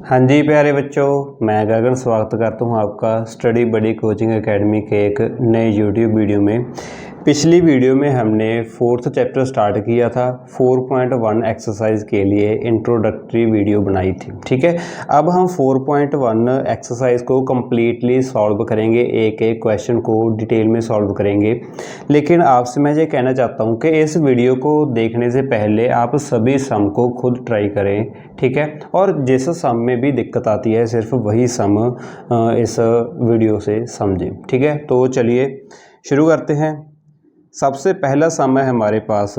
हाँ जी प्यारे बच्चों, मैं गगन स्वागत करता हूँ आपका स्टडी बडी कोचिंग एकेडमी के एक नए यूट्यूब वीडियो में। पिछली वीडियो में हमने 4th चैप्टर स्टार्ट किया था। 4.1 एक्सरसाइज के लिए इंट्रोडक्टरी वीडियो बनाई थी, ठीक है। अब हम 4.1 एक्सरसाइज को कम्प्लीटली सॉल्व करेंगे, एक एक क्वेश्चन को डिटेल में सॉल्व करेंगे। लेकिन आपसे मैं ये कहना चाहता हूँ कि इस वीडियो को देखने से पहले आप सभी सम को खुद ट्राई करें, ठीक है। और जिस सम में भी दिक्कत आती है सिर्फ वही सम इस वीडियो से समझें, ठीक है। तो चलिए शुरू करते हैं। सबसे पहला सम है हमारे पास,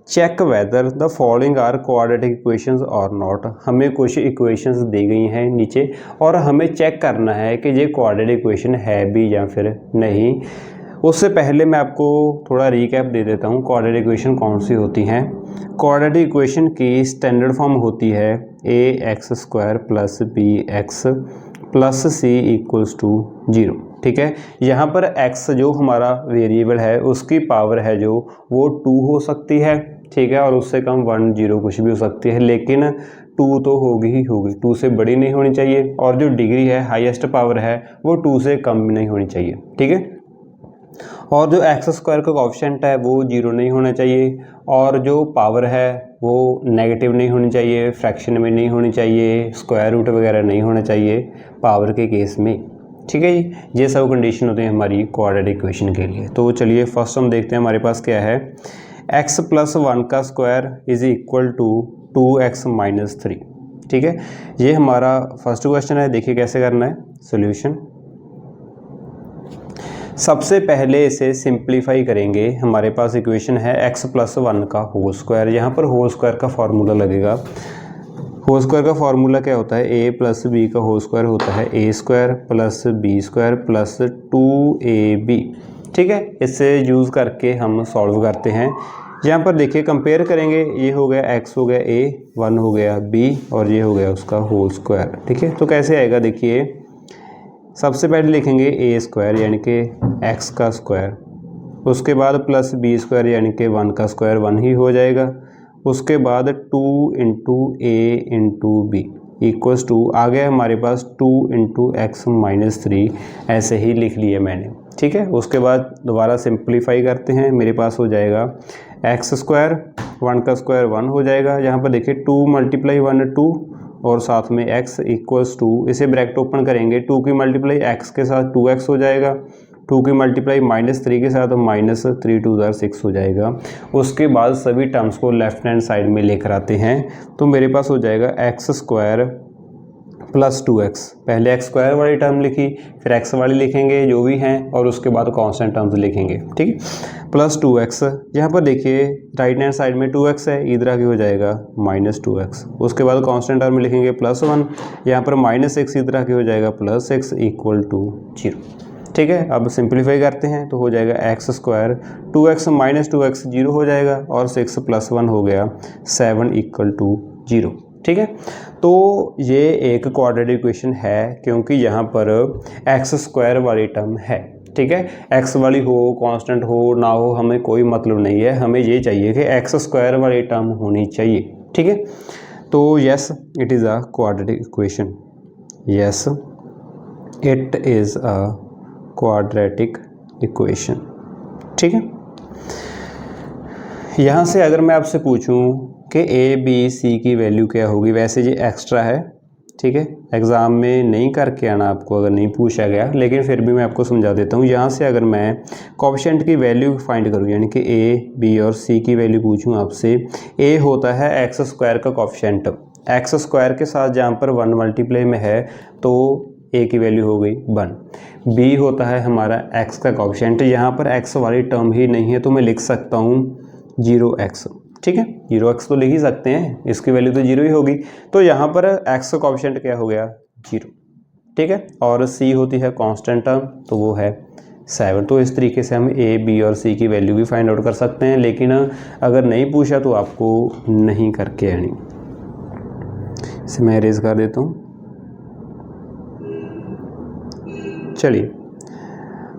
check whether the following are quadratic equations और नॉट। हमें कुछ इक्वेशंस दी गई हैं नीचे और हमें चेक करना है कि ये क्वाड्रेटिक इक्वेशन है भी या फिर नहीं। उससे पहले मैं आपको थोड़ा रिकैप दे देता हूँ क्वाड्रेटिक इक्वेशन कौन सी होती हैं। क्वाड्रेटिक इक्वेशन की स्टैंडर्ड फॉर्म होती है ax² + bx + c = 0, ठीक है। यहाँ पर x जो हमारा वेरिएबल है उसकी पावर है जो वो 2 हो सकती है, ठीक है। और उससे कम 1, 0 कुछ भी हो सकती है, लेकिन 2 तो होगी ही होगी, 2 से बड़ी नहीं होनी चाहिए। और जो डिग्री है हाईएस्ट पावर है वो 2 से कम भी नहीं होनी चाहिए, ठीक है। और जो x² का कोएफिशिएंट है वो 0 नहीं होना चाहिए। और जो पावर है वो नेगेटिव नहीं होनी चाहिए, फ्रैक्शन में नहीं होनी चाहिए, स्क्वायर रूट वगैरह नहीं होना चाहिए पावर के केस में, ठीक है जी। ये सब कंडीशन होती है हमारी क्वाड्रेटिक इक्वेशन के लिए। तो चलिए फर्स्ट हम देखते हैं हमारे पास क्या है। x + 1 का स्क्वायर = 2x - 3, ठीक है। ये हमारा फर्स्ट क्वेश्चन है। देखिए कैसे करना है सोल्यूशन। सबसे पहले इसे सिंप्लीफाई करेंगे। हमारे पास इक्वेशन है x + 1 का होल स्क्वायर। यहाँ पर होल स्क्वायर का फार्मूला लगेगा। होल स्क्वायर का फार्मूला क्या होता है, a + b का होल स्क्वायर होता है a² + b² + 2ab, ठीक है। इससे यूज़ करके हम सॉल्व करते हैं। यहाँ पर देखिए कंपेयर करेंगे, ये हो गया x हो गया a, 1 हो गया b और ये हो गया उसका होल स्क्वायर, ठीक है। तो कैसे आएगा देखिए, सबसे पहले लिखेंगे a² यानी कि x का स्क्वायर, उसके बाद + b² यानी कि 1 का स्क्वायर 1 ही हो जाएगा। उसके बाद 2 × a × b = आ गया हमारे पास 2 × x - 3, ऐसे ही लिख लिया मैंने, ठीक है। उसके बाद दोबारा सिंप्लीफाई करते हैं। मेरे पास हो जाएगा x², 1 का स्क्वायर 1 हो जाएगा। यहाँ पर देखिए 2 × 1 2 और साथ में x = इसे ब्रैकेट ओपन करेंगे, 2 की मल्टीप्लाई x के साथ 2x हो जाएगा, 2 की मल्टीप्लाई -3 के साथ -3 × 2 = 6 हो जाएगा। उसके बाद सभी टर्म्स को लेफ्ट हैंड साइड में लेकर आते हैं। तो मेरे पास हो जाएगा x² + 2x। पहले x² वाली टर्म लिखी, फिर x वाली लिखेंगे जो भी हैं, और उसके बाद कांस्टेंट टर्म्स लिखेंगे, ठीक है। +2x, यहाँ पर देखिए राइट हैंड साइड में 2x है, इधर आगे हो जाएगा -2x। उसके बाद कांस्टेंट टर्म लिखेंगे +1, यहाँ पर -6 इधर आगे हो जाएगा +6 = 0, ठीक है। अब सिंप्लीफाई करते हैं तो हो जाएगा x², 2x - 2x 0 हो जाएगा और 6 + 1 हो गया 7 = 0, ठीक है। तो ये एक क्वाड्रेटिक इक्वेशन है क्योंकि यहाँ पर x² वाली टर्म है, ठीक है। x वाली हो कांस्टेंट हो ना हो हमें कोई मतलब नहीं है, हमें ये चाहिए कि x² वाली टर्म होनी चाहिए, ठीक है। तो yes it is a quadratic equation, yes it is a quadratic equation, ठीक है। यहाँ से अगर मैं आपसे पूछूं कि a b c की वैल्यू क्या होगी, वैसे ये एक्स्ट्रा है, ठीक है। एग्ज़ाम में नहीं करके आना आपको अगर नहीं पूछा गया, लेकिन फिर भी मैं आपको समझा देता हूँ। यहाँ से अगर मैं कोएफिशिएंट की वैल्यू फाइंड करूँ, यानी कि a b और c की वैल्यू पूछूँ आपसे, a होता है x² का कोएफिशिएंट, x² के साथ जहाँ पर 1 मल्टीप्लाई में है तो a की वैल्यू हो गई 1। b होता है हमारा x का कोएफिशिएंट, यहाँ पर x वाली टर्म ही नहीं है तो मैं लिख सकता हूँ 0x, ठीक है। 0x तो लिख ही सकते हैं, इसकी वैल्यू तो 0 ही होगी। तो यहाँ पर x का कोएफिशिएंट क्या हो गया 0, ठीक है। और c होती है कांस्टेंट टर्म तो वो है 7। तो इस तरीके से हम a b और c की वैल्यू भी फाइंड आउट कर सकते हैं, लेकिन अगर नहीं पूछा तो आपको नहीं करके आनी। इसे मैं इरेज कर देता हूँ। चलिए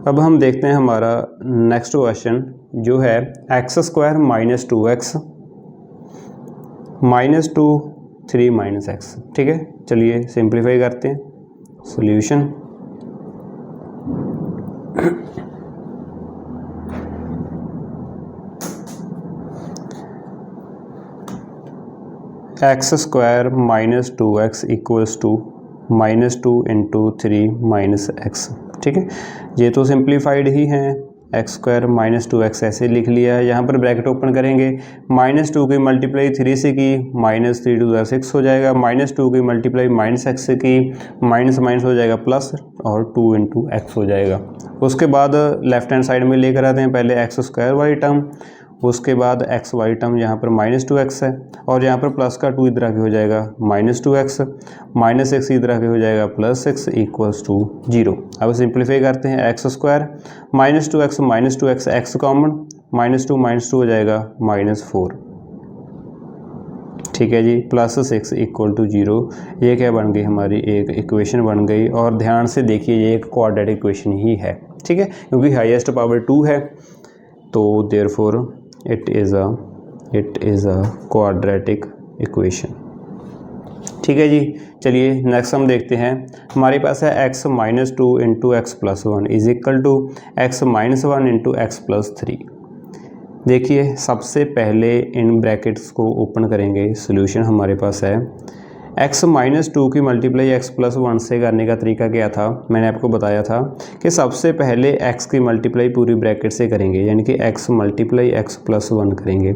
अब हम देखते हैं हमारा नेक्स्ट क्वेश्चन जो है x² - 2x -2 3 माइनस एक्स। ठीक है, चलिए सिंप्लीफाई करते हैं। Solution x square minus 2x equals to -2 into 3 minus x. ठीक है, ये तो सिंप्लीफाइड ही हैं। एक्स स्क्वायर माइनस 2x ऐसे लिख लिया है। यहाँ पर ब्रैकेट ओपन करेंगे, -2 की मल्टीप्लाई 3 से की, -3 2 6 हो जाएगा, -2 की मल्टीप्लाई -x से की, माइनस माइनस हो जाएगा प्लस, और 2 इंटू एक्स हो जाएगा। उसके बाद लेफ्ट हैंड साइड में लेकर आते हैं, पहले एक्स स्क्वायर वाली टर्म, उसके बाद एक्स वाई टर्म यहाँ पर -2x है, और यहाँ पर प्लस का 2 इधर आके हो जाएगा -2x, -x इधर आके हो जाएगा +6 इक्वल्स टू 0। अब सिंप्लीफाई करते हैं। X square -2x x common, -2 हो जाएगा -4। ठीक है जी, +6 इक्वल टू 0। ये क्या बन गई, हमारी एक इक्वेशन बन गई। और ध्यान से देखिए, ये एक क्वाड्रेटिक इक्वेशन ही है। ठीक है, क्योंकि हाईएस्ट पावर 2 है, तो therefore it is a quadratic equation। ठीक है जी, चलिए नेक्स्ट हम देखते हैं। हमारे पास है x -2 into x plus 1 is equal to x -1 into x plus 3। देखिए, सबसे पहले इन ब्रैकेट्स को ओपन करेंगे। सोल्यूशन हमारे पास है x -2 की मल्टीप्लाई x प्लस 1 से करने का तरीका क्या था, मैंने आपको बताया था कि सबसे पहले x की मल्टीप्लाई पूरी ब्रैकेट से करेंगे, यानी कि x मल्टीप्लाई x प्लस 1 करेंगे।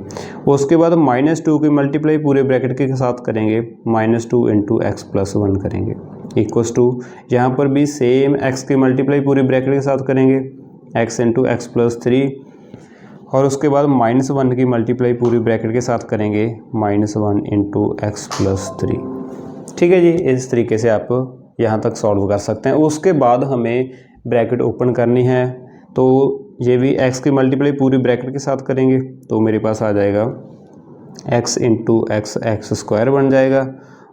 उसके बाद -2 की मल्टीप्लाई पूरे ब्रैकेट के साथ करेंगे, -2 इंटू एक्स प्लस 1 करेंगे, इक्वल्स टू यहाँ पर भी सेम x की मल्टीप्लाई पूरी ब्रैकेट के साथ करेंगे, x इंटू एक्स प्लस 3, और उसके बाद -1 की मल्टीप्लाई पूरी ब्रैकेट के साथ करेंगे, -1 इंटू एक्स प्लस 3। ठीक है जी, इस तरीके से आप यहाँ तक सॉल्व कर सकते हैं। उसके बाद हमें ब्रैकेट ओपन करनी है, तो ये भी x की मल्टीप्लाई पूरी ब्रैकेट के साथ करेंगे, तो मेरे पास आ जाएगा x इंटू एक्स स्क्वायर बन जाएगा,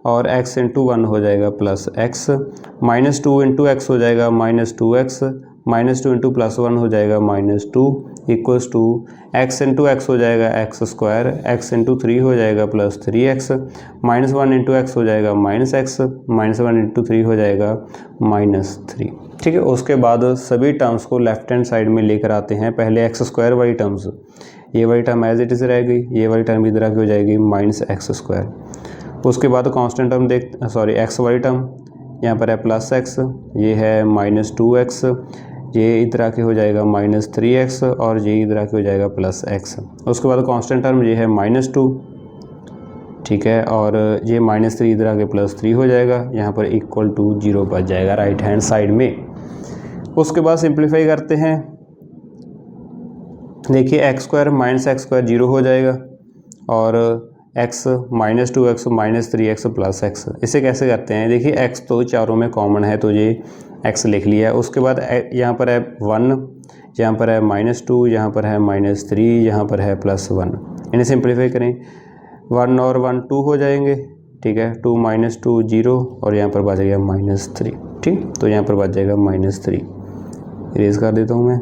और x इंटू 1 हो जाएगा प्लस x, -2 इंटू एक्स हो जाएगा -2x, -2 इंटू प्लस 1 हो जाएगा -2 equals to x into x हो जाएगा एक्स स्क्वायर, x इंटू 3 हो जाएगा प्लस 3x, -1 इंटू एक्स हो जाएगा -x, -1 इंटू 3 हो जाएगा -3। ठीक है, उसके बाद सभी टर्म्स को लेफ्ट हैंड साइड में लेकर आते हैं। पहले एक्स स्क्वायर वाली टर्म्स, ये वाली टर्म एज इट इज़ रह गई, ये वाली टर्म इधर आके हो जाएगी -x²। उसके बाद कांस्टेंट टर्म एक्स वाली टर्म, यहाँ पर है +x, ये है -2x, ये इधर आके हो जाएगा -3x, और ये इधर आके हो जाएगा +x। उसके बाद कांस्टेंट टर्म ये है -2, ठीक है, और ये -3 इधर आके +3 हो जाएगा, यहाँ पर इक्वल टू 0 बच जाएगा राइट हैंड साइड में। उसके बाद सिंप्लीफाई करते हैं। देखिए, x² -x² 0 हो जाएगा, और x -2x -3x plus x। इसे कैसे करते हैं, देखिए x तो चारों में कॉमन है, तो ये x लिख लिया है। उसके बाद यहाँ पर है 1, यहाँ पर है -2, यहाँ पर है -3, यहाँ पर है +1। इन्हें सिंप्लीफाई करें, 1 और 1 2 हो जाएंगे, ठीक है, 2 -2 0, और यहाँ पर बच गया -3। ठीक, तो यहाँ पर बच जाएगा -3। इरेज कर देता हूँ मैं।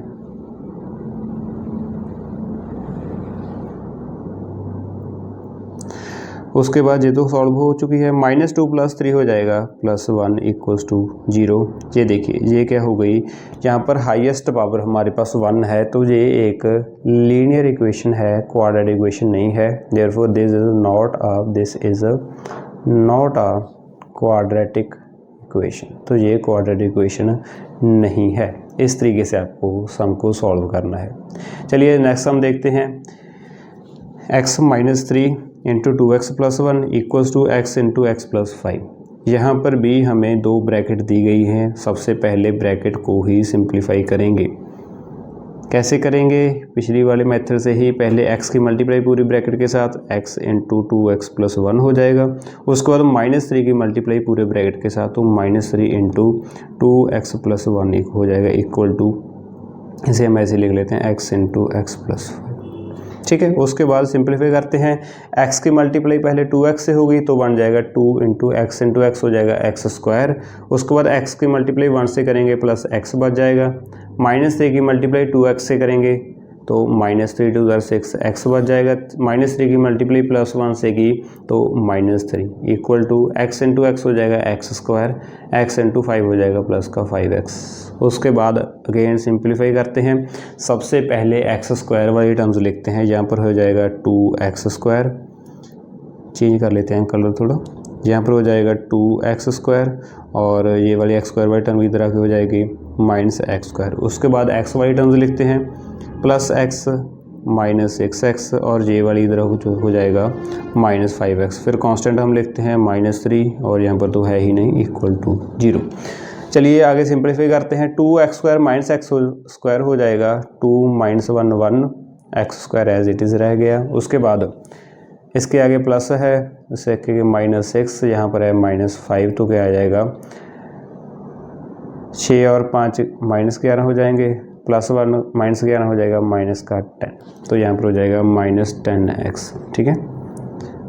उसके बाद ये तो सॉल्व हो चुकी है, -2 + 3 हो जाएगा +1 इक्वल्स टू 0। ये देखिए, ये क्या हो गई, यहाँ पर हाईएस्ट पावर हमारे पास 1 है, तो ये एक लीनियर इक्वेशन है, क्वाड्रेटिक इक्वेशन नहीं है। Therefore this is not a quadratic equation, तो ये क्वाड्रेटिक इक्वेशन नहीं है। इस तरीके से आपको सम को सॉल्व करना है। चलिए नेक्स्ट सम देखते हैं। x -3 into 2x + 1 equals to x into x plus 5। यहाँ पर भी हमें दो ब्रैकेट दी गई हैं। सबसे पहले ब्रैकेट को ही सिंप्लीफाई करेंगे। कैसे करेंगे, पिछली वाले मेथड से ही। पहले x की मल्टीप्लाई पूरी ब्रैकेट के साथ x इंटू 2x + 1 हो जाएगा। उसके बाद -3 की मल्टीप्लाई पूरे ब्रैकेट के साथ, तो -3 इंटू 2x + 1 हो जाएगा इक्वल टू, इसे हम ऐसे लिख लेते हैं x इंटू एक्स प्लस 5। ठीक है, उसके बाद सिंप्लीफाई करते हैं। x की मल्टीप्लाई पहले 2x से होगी, तो बन जाएगा 2 इंटू एक्स हो जाएगा x²। उसके बाद x की मल्टीप्लाई 1 से करेंगे प्लस x बच जाएगा। -3 की मल्टीप्लाई 2x से करेंगे तो -3 टू 6 एक्स बच जाएगा। -3 की मल्टीप्लाई +1 से की तो -3 equal to x into x हो जाएगा x², एक्स इंटू 5 हो जाएगा प्लस का 5x। उसके बाद अगेन सिंप्लीफाई करते हैं। सबसे पहले x² वाली टर्म्स लिखते हैं, यहाँ पर हो जाएगा 2x², चेंज कर लेते हैं कलर थोड़ा, यहाँ पर हो जाएगा 2x² और ये वाली x² वाली टर्म की तरह की हो जाएगी -x²। उसके बाद x वाली टर्म्स लिखते हैं +x -6x और ये वाली इधर हो जाएगा -5x। फिर कांस्टेंट हम लिखते हैं -3 और यहाँ पर तो है ही नहीं, इक्वल टू 0। चलिए आगे सिंप्लीफाई करते हैं। 2x² -x² हो जाएगा 2 - 1 1 x² एज इट इज़ रह गया। उसके बाद इसके आगे प्लस है, इससे -6, यहाँ पर है -5, तो क्या आ जाएगा 6 और 5 -11 हो जाएंगे, +1 -11 हो जाएगा -10, तो यहाँ पर हो जाएगा -10x। ठीक है।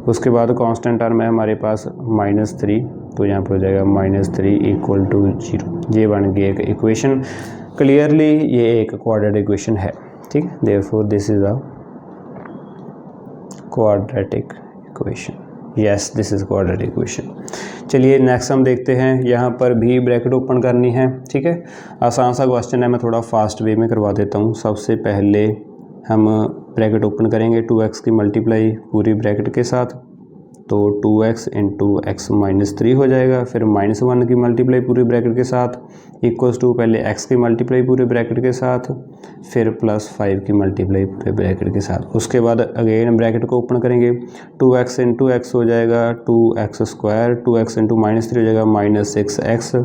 उसके बाद कांस्टेंट टर्म है हमारे पास -3, तो यहाँ पर हो जाएगा -3 इक्वल टू 0। ये बन गई एक इक्वेशन। क्लियरली ये एक क्वाड्रेटिक इक्वेशन है। ठीक है, therefore this is a quadratic equation. Yes, this is quadratic equation. चलिए नेक्स्ट हम देखते हैं। यहाँ पर भी ब्रैकेट ओपन करनी है। ठीक है, आसान सा क्वेश्चन है, मैं थोड़ा फास्ट वे में करवा देता हूँ। सबसे पहले हम ब्रैकेट ओपन करेंगे 2x की मल्टीप्लाई पूरी ब्रैकेट के साथ, तो 2x इंटू x -3 हो जाएगा। फिर -1 की मल्टीप्लाई पूरी ब्रैकेट के साथ इक्वल्स टू पहले x की मल्टीप्लाई पूरे ब्रैकेट के साथ, फिर +5 की मल्टीप्लाई पूरे ब्रैकेट के साथ। उसके बाद अगेन ब्रैकेट को ओपन करेंगे, 2x इंटू x हो जाएगा 2x², 2x इंटू -3 हो जाएगा -6x,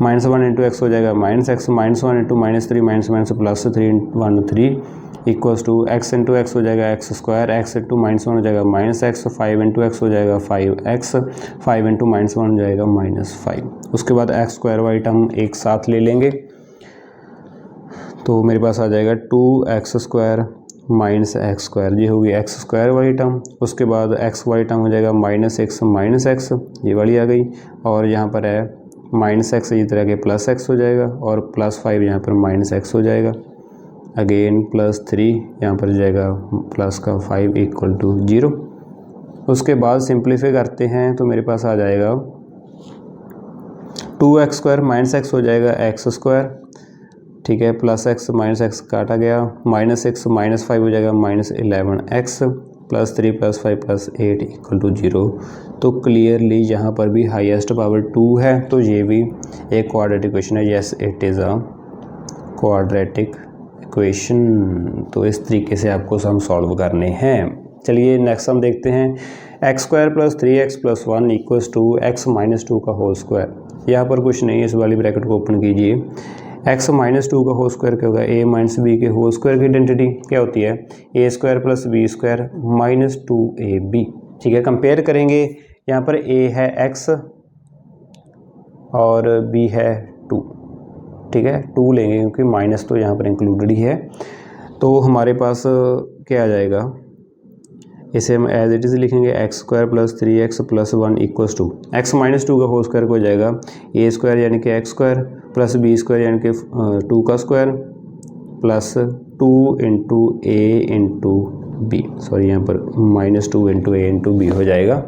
-1 इंटू x हो जाएगा -x, -1 into -3 -3 1 3 equals to x into x हो जाएगा x², x इंटू -1 हो जाएगा -x, 5 इंटू एक्स हो जाएगा 5x, 5 इंटू -1 हो जाएगा -5। उसके बाद x² वाली टर्म एक साथ ले लेंगे, तो मेरे पास आ जाएगा 2x² -x², ये होगी x² वाली टर्म। उसके बाद x वाली टर्म हो जाएगा -6 -x, ये वाली आ गई, और यहाँ पर है -x इस तरह के +x हो जाएगा, और +5 यहाँ पर -x हो जाएगा, अगेन +3 यहाँ पर जाएगा प्लस का 5 इक्वल टू 0। उसके बाद सिंप्लीफाई करते हैं तो मेरे पास आ जाएगा 2x² -x हो जाएगा x², ठीक है, +x -x काटा गया, -6 -5 हो जाएगा -11x, +3 +5 +8 इक्वल टू 0। तो क्लियरली यहाँ पर भी हाईएस्ट पावर 2 है, तो ये भी एक क्वाड्रेटिक इक्वेशन है। Yes, it is a quadratic equation. तो इस तरीके से आपको सम सॉल्व करने हैं। चलिए नेक्स्ट हम देखते हैं। x² + 3x + 1 equals to x - 2 का होल स्क्वायर। यहाँ पर कुछ नहीं है, इस वाली ब्रैकेट को ओपन कीजिए। x - 2 का होल स्क्वायर क्या होगा, a - b के होल स्क्वायर की आइडेंटिटी क्या होती है, a² + b² - 2ab। ठीक है, कंपेयर करेंगे। यहाँ पर a है x और b है 2, ठीक है, 2 लेंगे क्योंकि माइनस तो यहाँ पर इंक्लूडेड ही है। तो हमारे पास क्या आ जाएगा, इसे हम एज इट इज़ लिखेंगे x² + 3x + 1 equals to x - 2 का होल स्क्वायर हो जाएगा a² यानी कि x² + b² यानी कि 2 का square plus 2 into a into b, sorry यहाँ पर -2 इंटू a इंटू बी हो जाएगा।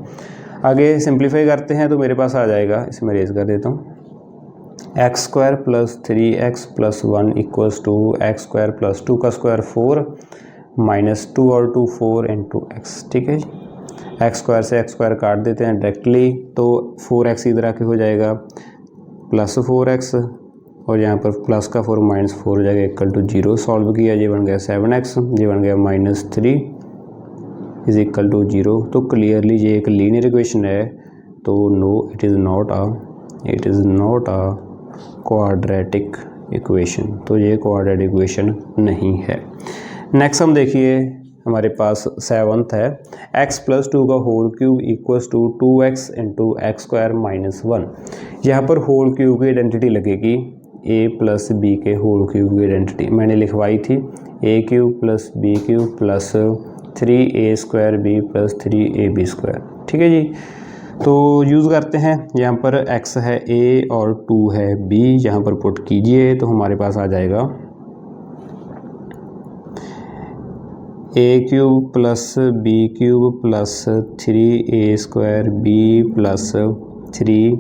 आगे सिंप्लीफाई करते हैं तो मेरे पास आ जाएगा, इसे मैं रेज कर देता हूँ, x² + 3x + 1 equals to x² + 2 का स्क्वायर 4 -2 और 2 4 इंटू एक्स। ठीक है जी, x² से x² काट देते हैं डायरेक्टली, तो 4x इधर आके हो जाएगा +4x, और यहाँ पर प्लस का 4 -4 हो जाएगा इक्वल टू 0। सॉल्व किया, ये बन गया 7x, ये बन गया -3 इज इक्वल टू 0। तो क्लियरली ये एक लीनियर इक्वेशन है, तो no it is not a quadratic equation. तो ये क्वाड्रेटिक इक्वेशन नहीं है। नेक्स्ट हम देखिए, हमारे पास 7th है, x + 2 का whole cube equals to 2x into x² - 1। यहाँ पर होल क्यूब की आइडेंटिटी लगेगी a + b के होल क्यूब की आइडेंटिटी मैंने लिखवाई थी, a³ + b³ plus 3a² b + 3ab²। ठीक है जी, तो यूज़ करते हैं। यहाँ पर x है a और 2 है b, यहाँ पर पुट कीजिए तो हमारे पास आ जाएगा a cube plus b cube plus 3a² b plus 3ab²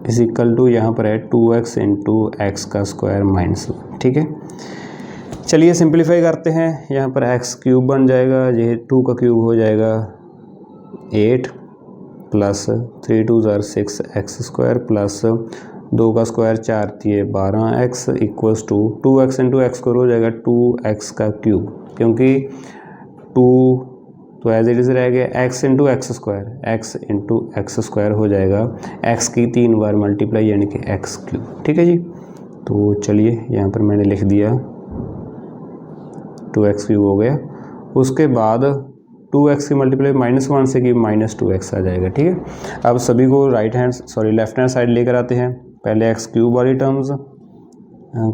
is equal to यहाँ पर है 2x इंटू एक्स का स्क्वायर माइनस 1। ठीक है, चलिए सिंप्लीफाई करते हैं। यहाँ पर x क्यूब बन जाएगा, ये 2 का क्यूब हो जाएगा 8 प्लस 3 2 6 x² प्लस 2 का square 4 3 12x equals to 2x into x square हो जाएगा 2x का क्यूब, क्योंकि 2 तो एज इट इज़ रह गया x इंटू एक्स स्क्वायर हो जाएगा x की 3 बार मल्टीप्लाई यानी कि x क्यूब। ठीक है जी, तो चलिए यहाँ पर मैंने लिख दिया 2x क्यूब हो गया। उसके बाद 2x की मल्टीप्लाई -1 से की -2x आ जाएगा। ठीक है, अब सभी को लेफ्ट हैंड साइड लेकर आते हैं। पहले x क्यूब वाली टर्म्स,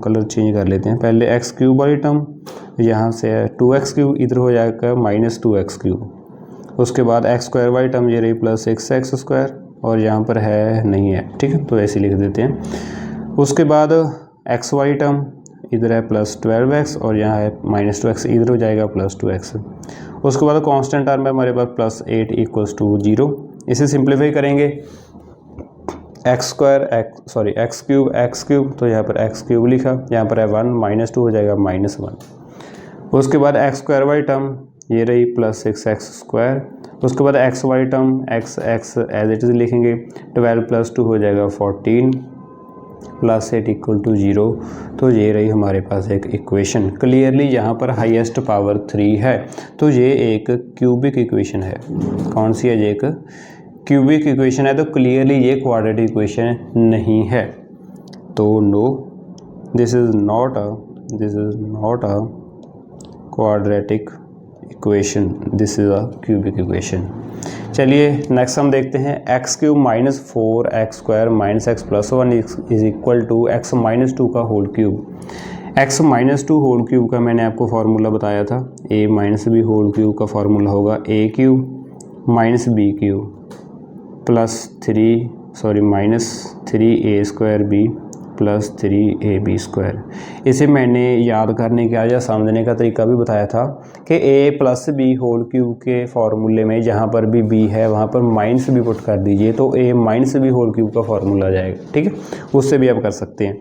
कलर चेंज कर लेते हैं। पहले x क्यूब वाली टर्म, यहाँ से 2x क्यूब इधर हो जाएगा -2x क्यूब। उसके बाद x स्क्वायर वाली टर्म ये रही प्लस 6x² और यहाँ पर है नहीं है। ठीक है, तो ऐसे लिख देते हैं। उसके बाद x वाली टर्म इधर है प्लस 12x और यहाँ है -2x, इधर हो जाएगा प्लस 2x। उसके बाद कांस्टेंट टर्म है हमारे पास प्लस 8 इक्वल्स टू 0। इसे सिंप्लीफाई करेंगे, x क्यूब तो यहाँ पर x क्यूब लिखा, यहाँ पर है 1 -2 हो जाएगा -1। उसके बाद x स्क्वायर वाली टर्म ये रही प्लस 6x²। उसके बाद x वाली term x as it is लिखेंगे, 12 + 2 हो जाएगा 14 प्लस 8 इक्वल टू 0। तो ये रही हमारे पास एक इक्वेशन। क्लियरली यहाँ पर हाईएस्ट पावर 3 है, तो ये एक क्यूबिक इक्वेशन है। कौन सी है? ये एक क्यूबिक इक्वेशन है, तो क्लियरली ये क्वाड्रेटिक इक्वेशन नहीं है। तो no, this is not a quadratic equation, this is a cubic equation. चलिए नेक्स्ट हम देखते हैं x cube -4x² -x + 1 is equal to x - 2 का whole cube. x - 2 whole cube का मैंने आपको फार्मूला बताया था, a - b होल क्यूब का फार्मूला होगा a cube -b cube plus -3a² b plus 3ab²। इसे मैंने याद करने का या समझने का तरीका भी बताया था कि a + b होल क्यूब के फार्मूले में जहाँ पर भी b है वहाँ पर -b पुट कर दीजिए, तो a - b होल क्यूब का फार्मूला आ जाएगा। ठीक है, उससे भी आप कर सकते हैं।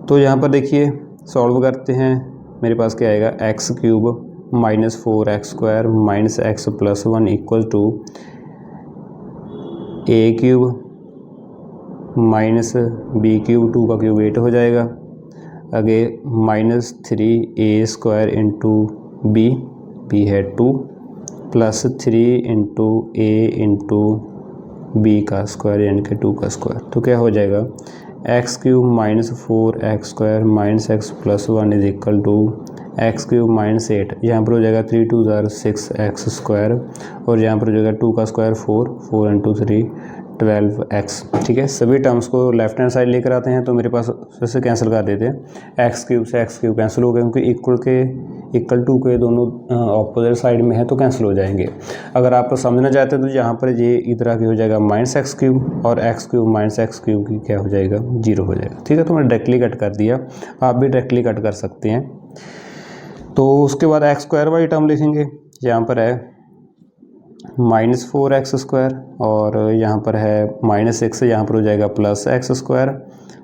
तो यहाँ पर देखिए सॉल्व करते हैं, मेरे पास क्या आएगा, x cube -4x² -x + 1 equal to a cube -b cube 2 का क्यूब 8 हो जाएगा, आगे -3a² इंटू b है 2 plus 3 into a into b का स्क्वायर यानी कि 2 का स्क्वायर। तो क्या हो जाएगा, x cube -4x² -x + 1 is equal to x cube -8, यहाँ पर हो जाएगा 3 2 6x² और यहाँ पर हो जाएगा 2 का स्क्वायर 4 इंटू 3 12x। ठीक है, सभी टर्म्स को लेफ्ट हैंड साइड लेकर आते हैं, तो मेरे पास से कैंसिल कर देते हैं। x क्यूब से x क्यूब कैंसिल हो गए, क्योंकि इक्वल टू के दोनों ऑपोजिट साइड में है तो कैंसिल हो जाएंगे। अगर आप समझना चाहते हैं तो यहाँ पर ये इधर आके हो जाएगा -x क्यूब और x क्यूब -x क्यूब की क्या हो जाएगा, 0 हो जाएगा। ठीक है, तो मैंने डायरेक्टली कट कर दिया, आप भी डायरेक्टली कट कर सकते हैं। तो उसके बाद x स्क्वायर वाली टर्म लिखेंगे, यहाँ पर है -4x² और यहाँ पर है -6, यहाँ पर हो जाएगा +x²।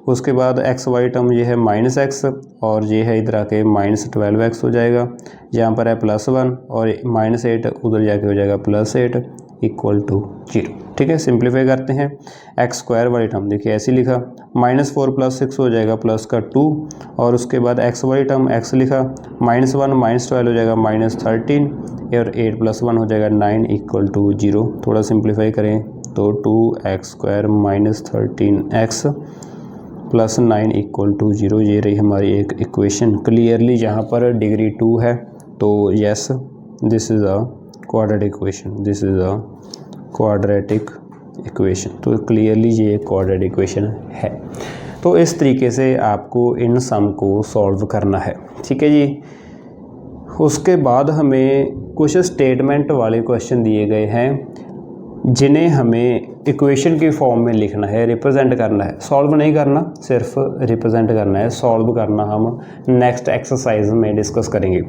उसके बाद x वाली टर्म ये है -x और ये है इधर आके -12x हो जाएगा, यहाँ पर है +1 और -8 उधर जाके हो जाएगा +8 इक्वल टू 0। ठीक है, सिंप्लीफाई करते हैं। x स्क्वायर वाली टर्म देखिए ऐसे लिखा, -4 + 6 हो जाएगा प्लस का 2 और उसके बाद x वाली टर्म x लिखा, -1 -12 हो जाएगा -13 और 8 + 1 हो जाएगा 9 इक्वल टू 0। थोड़ा सिंप्लीफाई करें तो 2x² -13x plus 9 equal to 0, ये रही हमारी एक इक्वेशन। क्लियरली यहाँ पर डिग्री 2 है, तो yes this is a quadratic equation, this is a quadratic equation. तो क्लियरली ये क्वाड्रेटिक इक्वेशन है। तो इस तरीके से आपको इन सम को सॉल्व करना है। ठीक है जी, उसके बाद हमें कुछ स्टेटमेंट वाले क्वेश्चन दिए गए हैं जिन्हें हमें इक्वेशन की फॉर्म में लिखना है, रिप्रेजेंट करना है, सॉल्व नहीं करना, सिर्फ रिप्रेजेंट करना है। सॉल्व करना हम नेक्स्ट एक्सरसाइज में डिस्कस करेंगे।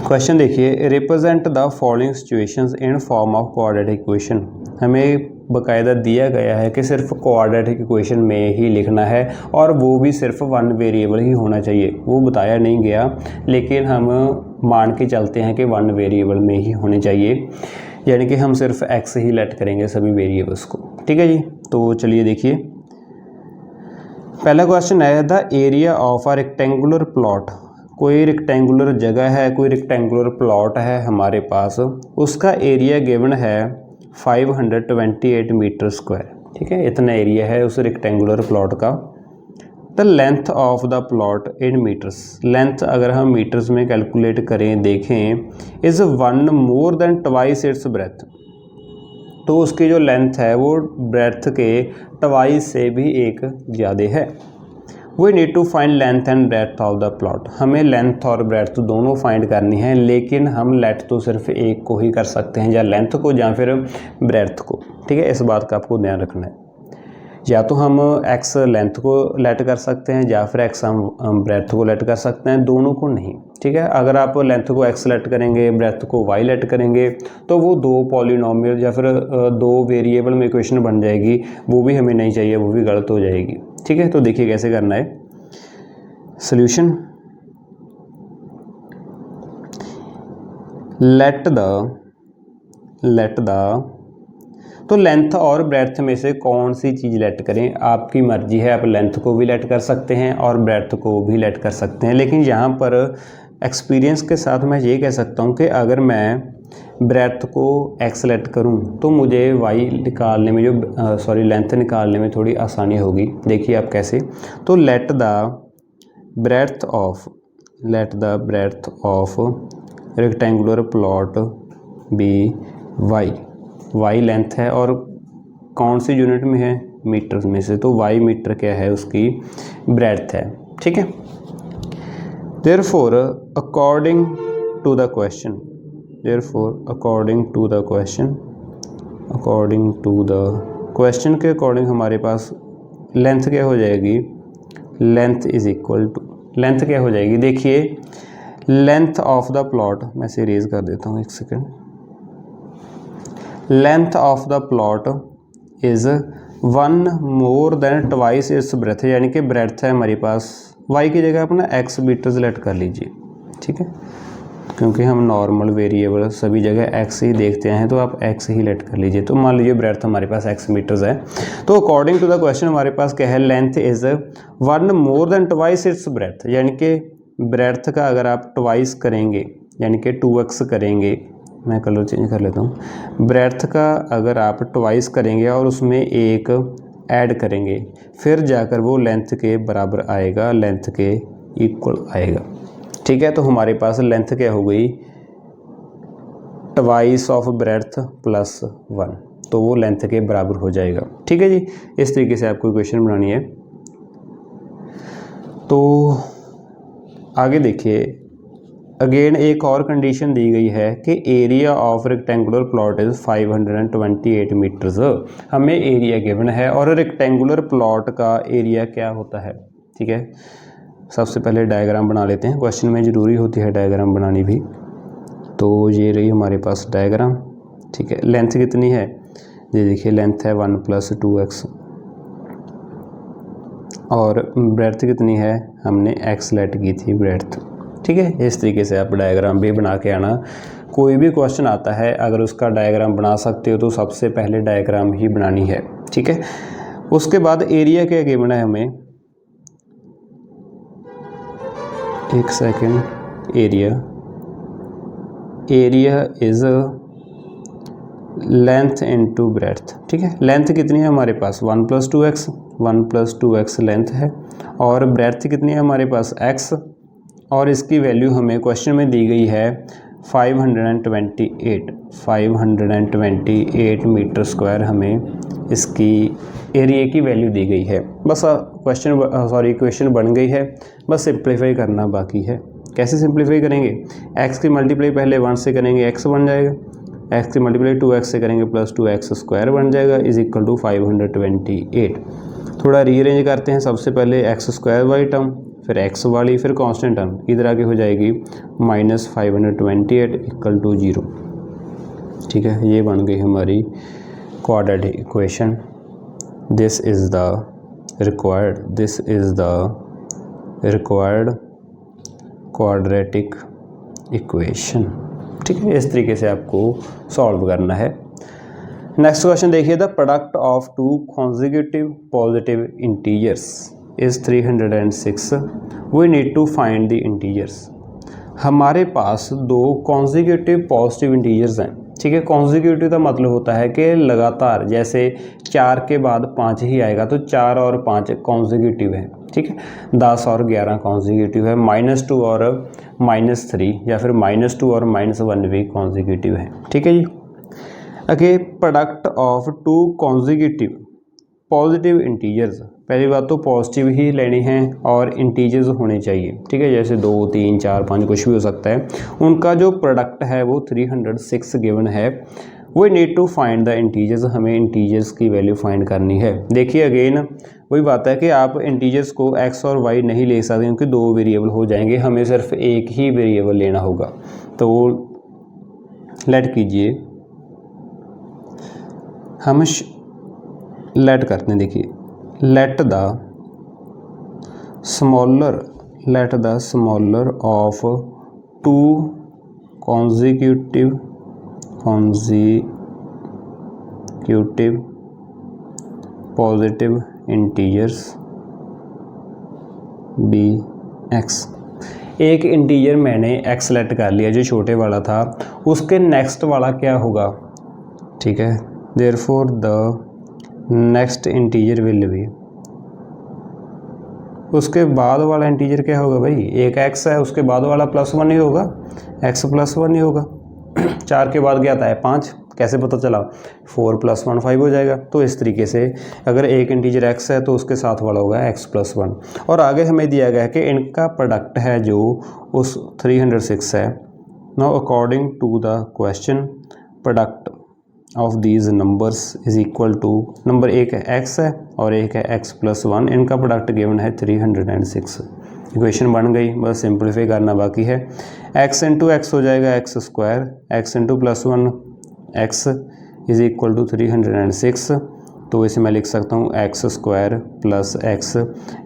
क्वेश्चन देखिए, represent the following situations in form of quadratic equation. हमें बाकायदा दिया गया है कि सिर्फ क्वाड्रेटिक इक्वेशन में ही लिखना है और वो भी सिर्फ वन वेरिएबल ही होना चाहिए। वो बताया नहीं गया, लेकिन हम मान के चलते हैं कि वन वेरिएबल में ही होने चाहिए, यानी कि हम सिर्फ एक्स ही लेट करेंगे सभी वेरिएबल्स को। ठीक है जी, तो चलिए देखिए, पहला क्वेश्चन है the area of a rectangular plot. कोई रेक्टेंगुलर जगह है, कोई रेक्टेंगुलर प्लॉट है हमारे पास, उसका एरिया गिवन है 528 मीटर स्क्वायर। ठीक है, इतना एरिया है उस रेक्टेंगुलर प्लॉट का। The length of the plot in meters. Length अगर हम मीटर्स में कैलकुलेट करें, देखें, is one more than twice its breadth. तो उसकी जो लेंथ है वो ब्रेथ के ट्वाइस से भी एक ज़्यादा है। We need to find length and breadth of the plot. हमें लेंथ और ब्रेथ दोनों फाइंड करनी है, लेकिन हम लेट तो सिर्फ एक को ही कर सकते हैं, या लेंथ को या फिर ब्रेथ को। ठीक है, इस बात का आपको ध्यान रखना है। या तो हम एक्स लेंथ को लेट कर सकते हैं या फिर एक्स हम ब्रेथ को लेट कर सकते हैं, दोनों को नहीं। ठीक है, अगर आप लेंथ को एक्स लेट करेंगे, ब्रेथ को वाई लेट करेंगे, तो वो दो पॉलिनोमियल या फिर दो वेरिएबल में इक्वेशन बन जाएगी, वो भी हमें नहीं चाहिए, वो भी गलत हो जाएगी। ठीक है, तो देखिए कैसे करना है सॉल्यूशन। लेट द तो लेंथ और ब्रेथ में से कौन सी चीज़ लेट करें, आपकी मर्जी है। आप लेंथ को भी लेट कर सकते हैं और ब्रेथ को भी लेट कर सकते हैं, लेकिन यहाँ पर एक्सपीरियंस के साथ मैं ये कह सकता हूँ कि अगर मैं ब्रेथ को एक्स लेट करूँ तो मुझे वाई निकालने में लेंथ निकालने में थोड़ी आसानी होगी। देखिए आप कैसे। तो let the breadth of rectangular plot be y. Y length है और कौन सी यूनिट में है, मीटर्स में से, तो वाई मीटर क्या है, उसकी ब्रेथ है। ठीक है, therefore according to the question के अकॉर्डिंग हमारे पास लेंथ क्या हो जाएगी, length is equal to, length क्या हो जाएगी, देखिए लेंथ ऑफ द प्लॉट, मैं इसे इरेज कर देता हूँ एक second. Length of the plot is one more than twice its breath, यानी कि ब्रेथ है हमारे पास, वाई की जगह अपना एक्स मीटर लेट कर लीजिए। ठीक है, क्योंकि हम नॉर्मल वेरिएबल सभी जगह एक्स ही देखते हैं, तो आप एक्स ही लेट कर लीजिए। तो मान लीजिए ब्रेथ हमारे पास एक्स मीटर्स है, तो अकॉर्डिंग टू द क्वेश्चन हमारे पास क्या है, length is one more than twice its breath, यानी कि ब्रेथ का अगर आप ट्वाइस करेंगे, यानी कि 2x करेंगे, मैं कलर चेंज कर लेता हूँ, ब्रेथ का अगर आप ट्वाइस करेंगे और उसमें एक ऐड करेंगे, फिर जाकर वो लेंथ के बराबर आएगा, लेंथ के इक्वल आएगा। ठीक है, तो हमारे पास लेंथ क्या हो गई, ट्वाइस ऑफ ब्रेथ प्लस 1, तो वो लेंथ के बराबर हो जाएगा। ठीक है जी, इस तरीके से आपको इक्वेशन बनानी है। तो आगे देखिए, अगेन एक और कंडीशन दी गई है कि area of rectangular plot is 528 meters. हमें एरिया गिवन है और रेक्टेंगुलर प्लॉट का एरिया क्या होता है। ठीक है, सबसे पहले डायग्राम बना लेते हैं, क्वेश्चन में ज़रूरी होती है डायग्राम बनानी भी। तो ये रही हमारे पास डायग्राम। ठीक है, लेंथ कितनी है, ये देखिए लेंथ है 1 + 2x, और ब्रेथ कितनी है, हमने एक्स लेट की थी ब्रेथ। ठीक है, इस तरीके से आप डायग्राम भी बना के आना। कोई भी क्वेश्चन आता है, अगर उसका डायग्राम बना सकते हो तो सबसे पहले डायग्राम ही बनानी है। ठीक है, उसके बाद एरिया क्या गिवन है हमें, एक second, area is length into breadth. ठीक है, लेंथ कितनी है हमारे पास, 1 + 2x लेंथ है, और ब्रेथ कितनी है हमारे पास, x, और इसकी वैल्यू हमें क्वेश्चन में दी गई है 528 मीटर स्क्वायर, हमें इसकी एरिया की वैल्यू दी गई है। बस इक्वेशन बन गई है, बस सिंप्लीफाई करना बाकी है। कैसे सिंप्लीफाई करेंगे, x की मल्टीप्लाई पहले 1 से करेंगे, x बन जाएगा, एक्स की मल्टीप्लाई 2x से करेंगे प्लस 2x स्क्वायर बन जाएगा इज इक्वल टू 528। थोड़ा रीअरेंज करते हैं, सबसे पहले एक्स स्क्वायर वाली टर्म, फिर एक्स वाली, फिर कांस्टेंट टर्म, इधर आके हो जाएगी -528 इक्वल टू 0। ठीक है, ये बन गई हमारी quadratic equation. This is the required quadratic equation. ठीक है, इस तरीके से आपको सॉल्व करना है। नेक्स्ट क्वेश्चन देखिए, the product of two consecutive positive integers is 306, we need to find the integers. हमारे पास दो कॉन्जिक्यूटिव पॉजिटिव इंटीजर्स हैं। ठीक है, कॉन्जिक्यूटिव का मतलब होता है कि लगातार, जैसे 4 के बाद 5 ही आएगा तो 4 और 5 कॉन्जिक्यूटिव है। ठीक है, 10 और 11 कॉन्जिक्यूटिव है, -2 और -3 या फिर -2 और -1 भी कॉन्जिक्यूटिव है। ठीक है जी। Okay, product of two consecutive positive integers, पहली बात तो पॉजिटिव ही लेनी है और इंटीजर्स होने चाहिए। ठीक है, जैसे 2, 3, 4, 5 कुछ भी हो सकता है। उनका जो प्रोडक्ट है वो 306 गिवन है। We need to find the integers, हमें इंटीजर्स की वैल्यू फाइंड करनी है। देखिए अगेन वही बात है कि आप इंटीजर्स को x और y नहीं ले सकते क्योंकि 2 वेरिएबल हो जाएंगे, हमें सिर्फ एक ही वेरिएबल लेना होगा। तो लेट कीजिए, हम लेट करते हैं। देखिए, let the smaller of two consecutive positive integers be x. एक इंटीजर मैंने x सेलेक्ट कर लिया जो छोटे वाला था, उसके नेक्स्ट वाला क्या होगा? ठीक है, therefore the next integer will be, उसके बाद वाला इंटीजर क्या होगा भाई? एक x है, उसके बाद वाला +1 ही होगा, x +1 ही होगा। 4 के बाद क्या आता है? 5। कैसे पता चला? 4 + 1 5 हो जाएगा। तो इस तरीके से अगर एक इंटीजर x है तो उसके साथ वाला होगा x +1। और आगे हमें दिया गया है कि इनका प्रोडक्ट है जो उस 306 है। Now according to the question, product of these numbers is equal to, number एक है x है और एक है x +1, इनका प्रोडक्ट गिवन है 306। इक्वेशन बन गई, बस सिंप्लीफाई करना बाकी है। x इंटू एक्स हो जाएगा x square, x into +1 x is equal to 306। तो इसे मैं लिख सकता हूँ x स्क्वायर प्लस x,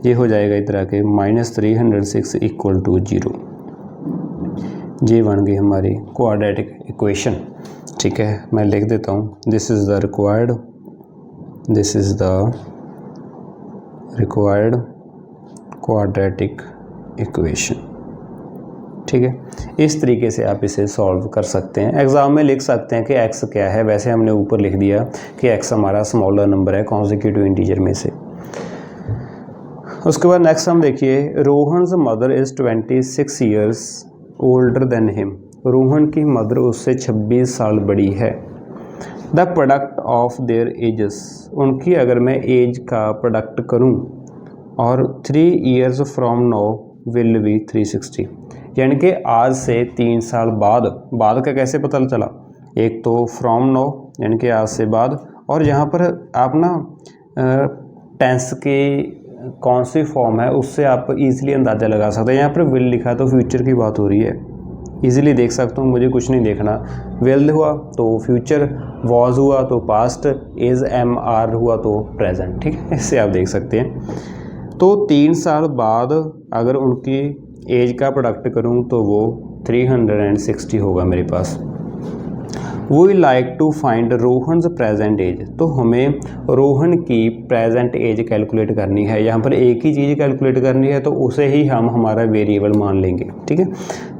ये हो जाएगा इधर आके -306 इक्वल टू 0। ये बन गई हमारी क्वाड्रेटिक इक्वेशन। ठीक है, मैं लिख देता हूँ, this is the required quadratic equation. ठीक है, इस तरीके से आप इसे सॉल्व कर सकते हैं। एग्ज़ाम में लिख सकते हैं कि x क्या है, वैसे हमने ऊपर लिख दिया कि x हमारा स्मॉलर नंबर है कॉन्जिक्यूटिव इंटीजर में से। उसके बाद नेक्स्ट हम देखिए, Rohan's mother is 26 years older than him. Rohan की मदर उससे 26 साल बड़ी है। The product of their edges, उनकी अगर मैं एज का प्रोडक्ट करूं, और 3 years from now will be 360, यानी कि आज से 3 साल बाद का कैसे पता चला? एक तो फ्रॉम नाउ यानी कि आज से बाद, और यहाँ पर आप ना टेंस के कौन सी फॉर्म है उससे आप इजीली अंदाज़ा लगा सकते हैं। यहाँ पर विल लिखा है तो फ्यूचर की बात हो रही है, इजीली देख सकता हूँ, मुझे कुछ नहीं देखना। विल हुआ तो फ्यूचर, वॉज हुआ तो पास्ट, इज MR हुआ तो प्रेजेंट। ठीक है, इससे आप देख सकते हैं। तो 3 साल बाद अगर उनकी एज का प्रोडक्ट करूँ तो वो 360 होगा मेरे पास। We like to find Rohan's present age, तो हमें रोहन की प्रेजेंट एज कैलकुलेट करनी है। यहाँ पर एक ही चीज़ कैलकुलेट करनी है तो उसे ही हम हमारा वेरिएबल मान लेंगे। ठीक है,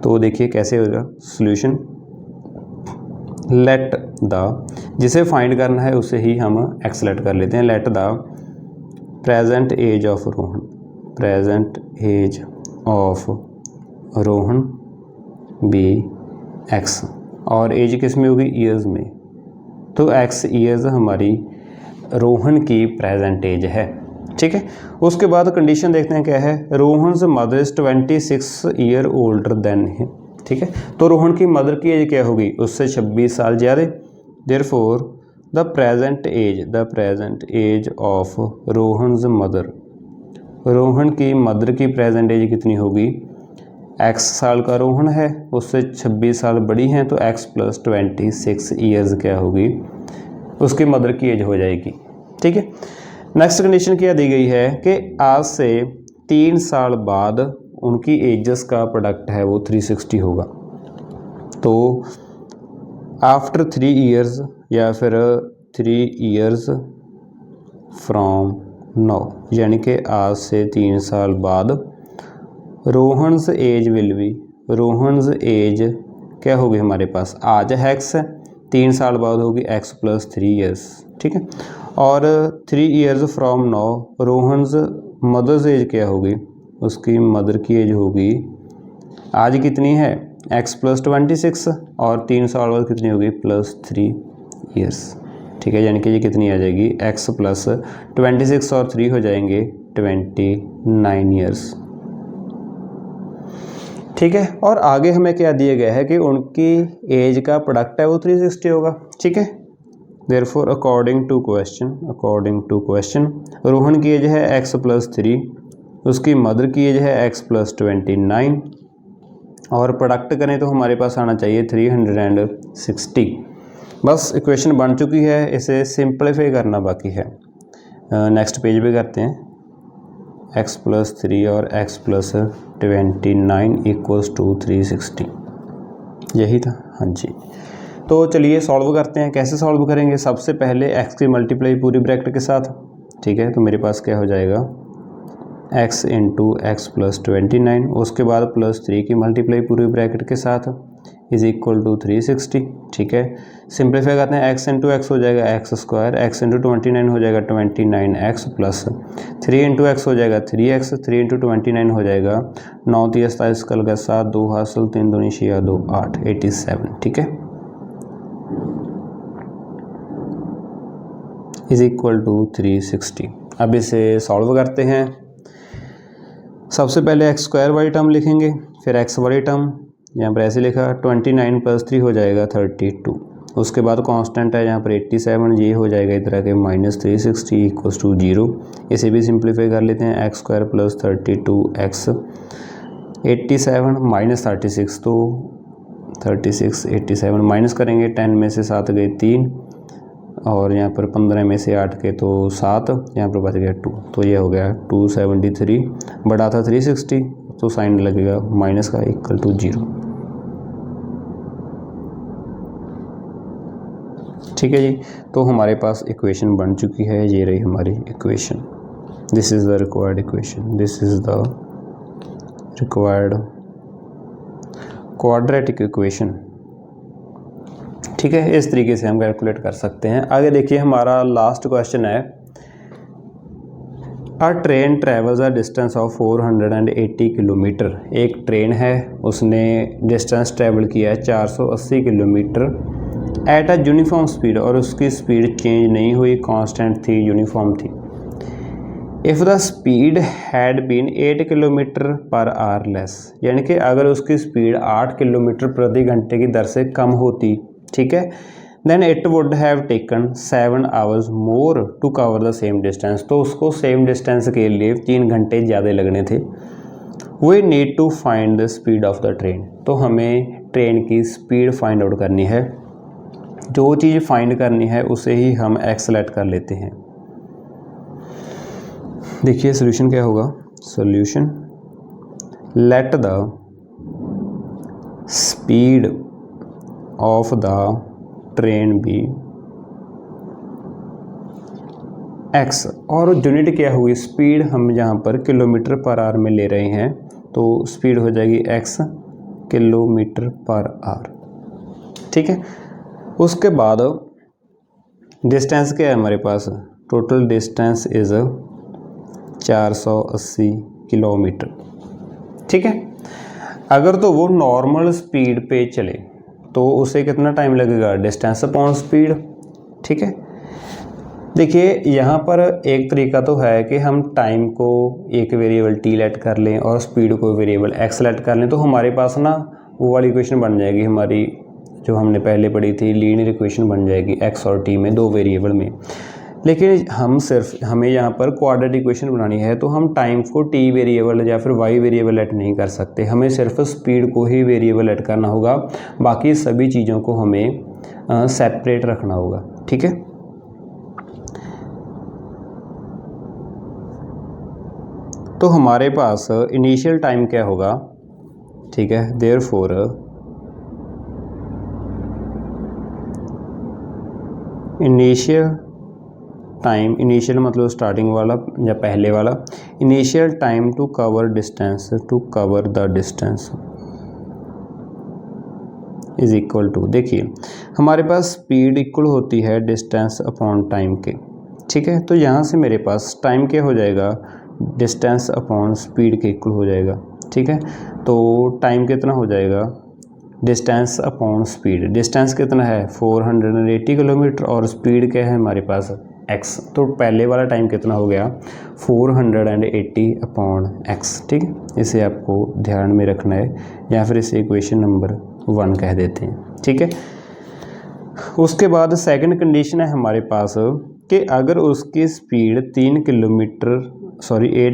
तो देखिए कैसे होगा सोल्यूशन। लेट द, जिसे फाइंड करना है उसे ही हम एक्सलेट कर लेते हैं। Let the present age of Rohan, present age of Rohan be x, और एज किस में होगी? ईयर्स में। तो x ईयर्स हमारी रोहन की प्रेजेंट एज है। ठीक है, उसके बाद कंडीशन देखते हैं क्या है। Rohan's mother is 26 year older than him, ठीक है। तो रोहन की मदर की एज क्या होगी, उससे 26 साल ज़्यादा। Therefore the present age of Rohan's mother, Rohan की मदर की प्रेजेंट एज कितनी होगी, x साल का रोहन है, उससे 26 साल बड़ी हैं, तो x + 26 ईयर्स क्या होगी, उसकी मदर की एज हो जाएगी। ठीक है। नेक्स्ट कंडीशन क्या दी गई है कि आज से 3 साल बाद उनकी एजेस का प्रोडक्ट है वो 360 होगा। तो आफ्टर 3 ईयर्स या फिर 3 ईयर्स फ्रॉम नाउ, यानी कि आज से 3 साल बाद Rohan's age will be, Rohan's age क्या होगी हमारे पास, आज है x, 3 साल बाद होगी x + 3 ईयर्स। ठीक है। और 3 years from now Rohan's mother's age क्या होगी, उसकी मदर की एज होगी आज कितनी है x + 26, और 3 साल बाद कितनी होगी +3 ईयर्स। ठीक है। यानी कि ये कितनी आ जाएगी x + 26 और 3 हो जाएंगे 29 ईयर्स। ठीक है। और आगे हमें क्या दिया गया है कि उनकी एज का प्रोडक्ट है वो 360 होगा। ठीक है। Therefore according to question Rohan की एज है x + 3, उसकी मदर की एज है x + 29, और प्रोडक्ट करें तो हमारे पास आना चाहिए 360। बस इक्वेशन बन चुकी है, इसे सिंपलीफाई करना बाकी है। नेक्स्ट पेज पे करते हैं। x + 3 और x + 29 = 360, यही था। हाँ जी। तो चलिए सॉल्व करते हैं। कैसे सॉल्व करेंगे, सबसे पहले x की मल्टीप्लाई पूरी ब्रैकेट के साथ। ठीक है। तो मेरे पास क्या हो जाएगा x × x + 29, उसके बाद +3 की मल्टीप्लाई पूरी ब्रैकेट के साथ = 360। ठीक है। सिंप्लीफाई करते हैं, x × x हो जाएगा x², x × 29 हो जाएगा 29x, प्लस 3 × x हो जाएगा 3x, 3 × 29 हो जाएगा 9 × 27 कल का 7, 2 हासिल, 3 दूनी 6 2 8, 87। ठीक है। = 360। अब इसे सॉल्व करते हैं। सबसे पहले x² वाली टर्म लिखेंगे, फिर x वाली टर्म यहाँ पर ऐसे लिखा 29 + 3 हो जाएगा 32, उसके बाद कांस्टेंट है यहाँ पर 87, ये हो जाएगा इधर के -360 = 0। इसे भी सिंप्लीफाई कर लेते हैं, x² + 32x 87 - 36, तो 36 87 माइनस करेंगे, 10 में से 7 गए 3, और यहाँ पर 15 में से 8 के तो 7, यहाँ पर बच गया 2, तो ये हो गया 273, बड़ा था 360, तो साइन लगेगा माइनस का = 0। ठीक है जी। तो हमारे पास इक्वेशन बन चुकी है, ये रही हमारी equation. This is the required equation, this is the required quadratic equation. ठीक है। इस तरीके से हम कैलकुलेट कर सकते हैं। आगे देखिए हमारा लास्ट क्वेश्चन है, अ train travels a distance of 480 kilometre. एक ट्रेन है, उसने डिस्टेंस ट्रेवल किया है 480 kilometre at a uniform speed, और उसकी स्पीड चेंज नहीं हुई, कांस्टेंट थी, यूनिफॉर्म थी। If the speed had been 8 km/h less, यानी कि अगर उसकी स्पीड 8 किलोमीटर प्रति घंटे की दर से कम होती, ठीक है, then it would have taken 7 hours more to cover the same distance, तो उसको सेम डिस्टेंस के लिए 3 घंटे ज़्यादा लगने थे। We need to find the speed of the train, तो हमें ट्रेन की स्पीड फाइंड आउट करनी है। जो चीज़ फाइंड करनी है उसे ही हम एक्सलेट कर लेते हैं। देखिए सोल्यूशन क्या होगा, solution let the speed of the train be x, और यूनिट क्या हुई, स्पीड हम यहाँ पर km/h में ले रहे हैं, तो स्पीड हो जाएगी x km/h। ठीक है। उसके बाद डिस्टेंस क्या है हमारे पास, टोटल डिस्टेंस इज़ 480 किलोमीटर। ठीक है। अगर तो वो नॉर्मल स्पीड पे चले तो उसे कितना टाइम लगेगा, डिस्टेंस अपॉन स्पीड। ठीक है। देखिए यहाँ पर एक तरीका तो है कि हम टाइम को एक वेरिएबल t लेट कर लें और स्पीड को वेरिएबल x लेट कर लें, तो हमारे पास ना वो वाली इक्वेशन बन जाएगी हमारी जो हमने पहले पढ़ी थी, लीनियर इक्वेशन बन जाएगी x और t में, दो वेरिएबल में। लेकिन हमें यहाँ पर क्वाड्रेटिक इक्वेशन बनानी है, तो हम टाइम को t वेरिएबल या फिर y वेरिएबल ऐड नहीं कर सकते, हमें सिर्फ स्पीड को ही वेरिएबल ऐड करना होगा, बाकी सभी चीज़ों को हमें सेपरेट रखना होगा। ठीक है, तो हमारे पास इनिशियल टाइम क्या होगा, ठीक है, देयरफॉर इनिशियल टाइम, इनिशियल मतलब स्टार्टिंग वाला या पहले वाला, initial time to cover distance, to cover the distance is equal to, देखिए हमारे पास स्पीड इक्वल होती है डिस्टेंस अपॉन टाइम के। ठीक है, तो यहाँ से मेरे पास टाइम क्या हो जाएगा, डिस्टेंस अपॉन स्पीड के इक्वल हो जाएगा। ठीक है, तो टाइम कितना हो जाएगा, डिस्टेंस अपॉन स्पीड, डिस्टेंस कितना है 480 किलोमीटर और स्पीड क्या है हमारे पास x, तो पहले वाला टाइम कितना हो गया 480 अपॉन x। ठीक है, इसे आपको ध्यान में रखना है, या फिर इसे इक्वेशन नंबर 1 कह देते हैं। ठीक है, उसके बाद सेकंड कंडीशन है हमारे पास कि अगर उसकी स्पीड 8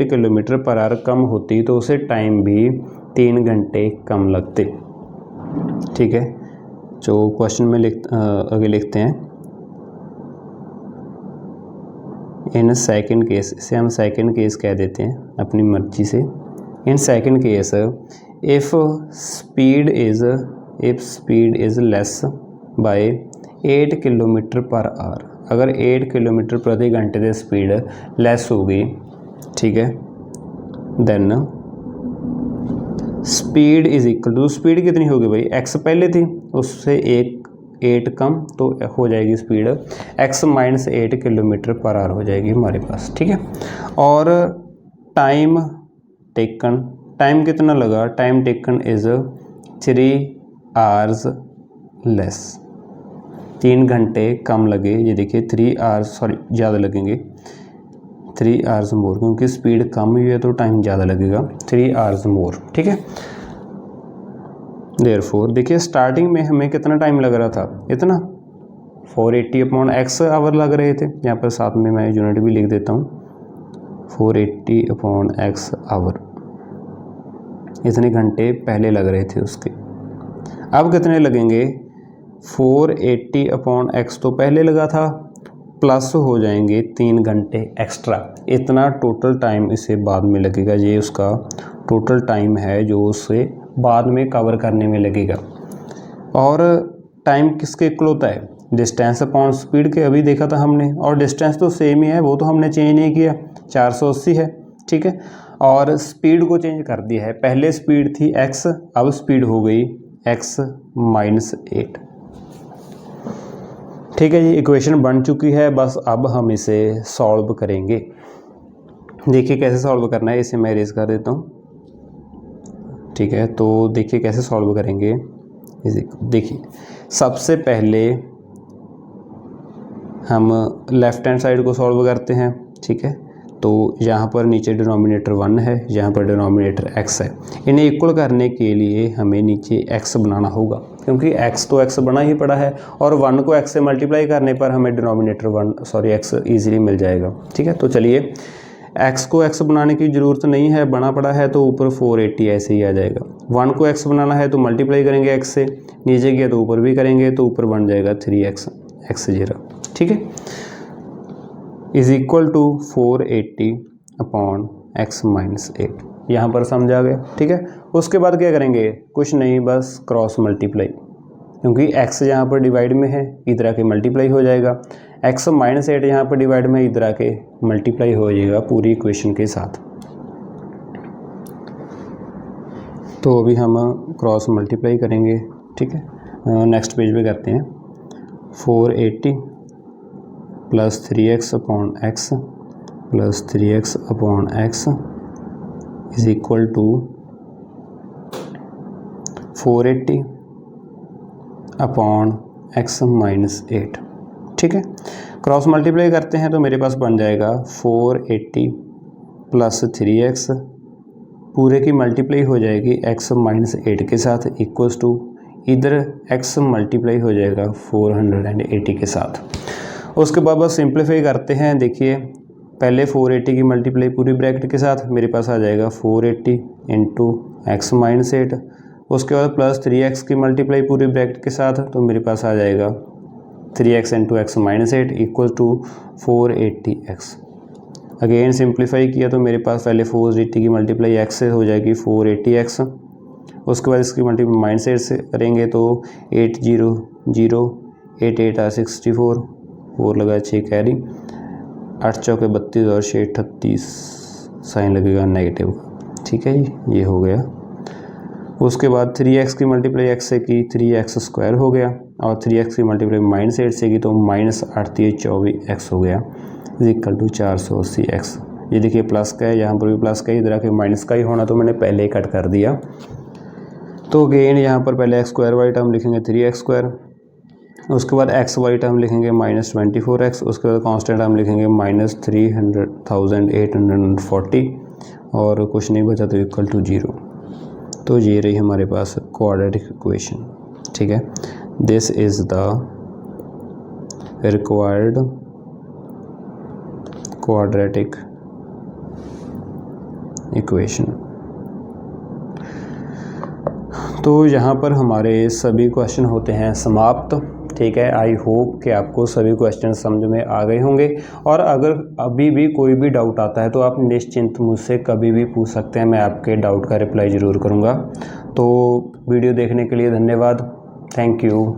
किलोमीटर पर आवर कम होती तो उसे टाइम भी 3 घंटे कम लगते। ठीक है, जो क्वेश्चन में आगे लिखते हैं, इन सेकंड केस, इसे हम सेकंड केस कह देते हैं अपनी मर्जी से। In second case if speed is less bye 8 kilometre per hour, अगर 8 किलोमीटर प्रति घंटे से स्पीड लेस होगी, ठीक है, then speed is equal to, speed कितनी होगी भाई, x पहले थी उससे 8 कम, तो हो जाएगी speed x minus 8 kilometre per hour हो जाएगी हमारे पास। ठीक है, और टाइम टेकन, टाइम कितना लगा, time taken is 3 hours less, 3 घंटे कम लगे, ये देखिए 3 आवर्स ज़्यादा लगेंगे, 3 आवर्स मोर, क्योंकि स्पीड कम हुई है तो टाइम ज़्यादा लगेगा, 3 आवर्स मोर। ठीक है, देयरफॉर देखिए स्टार्टिंग में हमें कितना टाइम लग रहा था, इतना 480 अपॉन x आवर लग रहे थे, यहाँ पर साथ में मैं यूनिट भी लिख देता हूँ, 480 अपॉन x आवर, इतने घंटे पहले लग रहे थे उसके। अब कितने लगेंगे, 480 अपॉन x तो पहले लगा था, प्लस हो जाएंगे 3 घंटे एक्स्ट्रा, इतना टोटल टाइम इसे बाद में लगेगा, ये उसका टोटल टाइम है जो उसे बाद में कवर करने में लगेगा। और टाइम किसके इक्वल होता है, डिस्टेंस अपॉन स्पीड के, अभी देखा था हमने, और डिस्टेंस तो सेम ही है, वो तो हमने चेंज नहीं किया, 480 है। ठीक है, और स्पीड को चेंज कर दिया है, पहले स्पीड थी x, अब स्पीड हो गई x माइनस 8। ठीक है, ये इक्वेशन बन चुकी है, बस अब हम इसे सॉल्व करेंगे। देखिए कैसे सॉल्व करना है, इसे मैं इरेज कर देता हूँ। ठीक है, तो देखिए कैसे सॉल्व करेंगे, देखिए सबसे पहले हम लेफ़्ट हैंड साइड को सॉल्व करते हैं। ठीक है, तो यहाँ पर नीचे डिनोमिनेटर 1 है, यहाँ पर डिनोमिनेटर x है, इन्हें इक्वल करने के लिए हमें नीचे x बनाना होगा, क्योंकि x तो x बना ही पड़ा है, और 1 को x से मल्टीप्लाई करने पर हमें डिनोमिनेटर x ईजिली मिल जाएगा। ठीक है, तो चलिए x को x बनाने की ज़रूरत नहीं है, बना पड़ा है, तो ऊपर 480 ऐसे ही आ जाएगा। 1 को x बनाना है तो मल्टीप्लाई करेंगे x से, नीचे किया तो ऊपर भी करेंगे, तो ऊपर बन जाएगा 3x x0। ठीक है, is equal to 480 upon x minus 8, यहाँ पर समझ आ गया। ठीक है, उसके बाद क्या करेंगे, कुछ नहीं, बस क्रॉस मल्टीप्लाई, क्योंकि x यहाँ पर डिवाइड में है, इधर आके मल्टीप्लाई हो जाएगा, x माइनस 8 यहाँ पर डिवाइड में, इधर आके मल्टीप्लाई हो जाएगा पूरी इक्वेशन के साथ। तो अभी हम क्रॉस मल्टीप्लाई करेंगे। ठीक है, नेक्स्ट पेज पे करते हैं, 480 plus 3x upon x plus 3x upon x is equal to 480 upon x minus 8। ठीक है, क्रॉस मल्टीप्लाई करते हैं तो मेरे पास बन जाएगा 480 प्लस 3x पूरे की मल्टीप्लाई हो जाएगी x माइनस 8 के साथ इक्वल्स टू इधर x मल्टीप्लाई हो जाएगा 480 के साथ। उसके बाद बस सिंप्लीफाई करते हैं। देखिए पहले 480 की मल्टीप्लाई पूरी ब्रैकेट के साथ मेरे पास आ जाएगा 480 इंटू एक्स माइनस 8। उसके बाद प्लस 3x की मल्टीप्लाई पूरी ब्रैकेट के साथ तो मेरे पास आ जाएगा 3x into x minus 8 equal to 480x। Again simplify किया तो मेरे पास पहले 480 की मल्टीप्लाई x से हो जाएगी 480x। उसके बाद इसकी मल्टीप्लाई माइनस 8 से करेंगे तो 8 0 0 8 8 64 4 लगा 6 कैरी 8 चौके 32 और 6 38 साइन लगेगा नेगेटिव का। ठीक है जी, ये हो गया। उसके बाद 3x की मल्टीप्लाई x से की 3x स्क्वायर हो गया और 3x की मल्टीप्लाई माइनस 8 से की तो माइनस 8 24x हो गया इक्वल टू 480x। ये देखिए प्लस का है, यहाँ पर भी प्लस का है, इधर आके माइनस का ही होना तो मैंने पहले ही कट कर दिया। तो अगेन यहाँ पर पहले एक्स स्क्वायर वाली टर्म लिखेंगे 3x स्क्वायर, उसके बाद एक्स वाली टर्म लिखेंगे माइनस 24x, उसके बाद कांस्टेंट टर्म लिखेंगे माइनस 300,840 और कुछ नहीं बचा तो इक्वल टू 0। तो ये रही हमारे पास क्वाड्रेटिक इक्वेशन। ठीक है, this is the required quadratic equation. तो यहाँ पर हमारे सभी क्वेश्चन होते हैं समाप्त। ठीक है, आई होप कि आपको सभी क्वेश्चन समझ में आ गए होंगे और अगर अभी भी कोई भी डाउट आता है तो आप निश्चिंत मुझसे कभी भी पूछ सकते हैं, मैं आपके डाउट का रिप्लाई ज़रूर करूँगा। तो वीडियो देखने के लिए धन्यवाद, थैंक यू।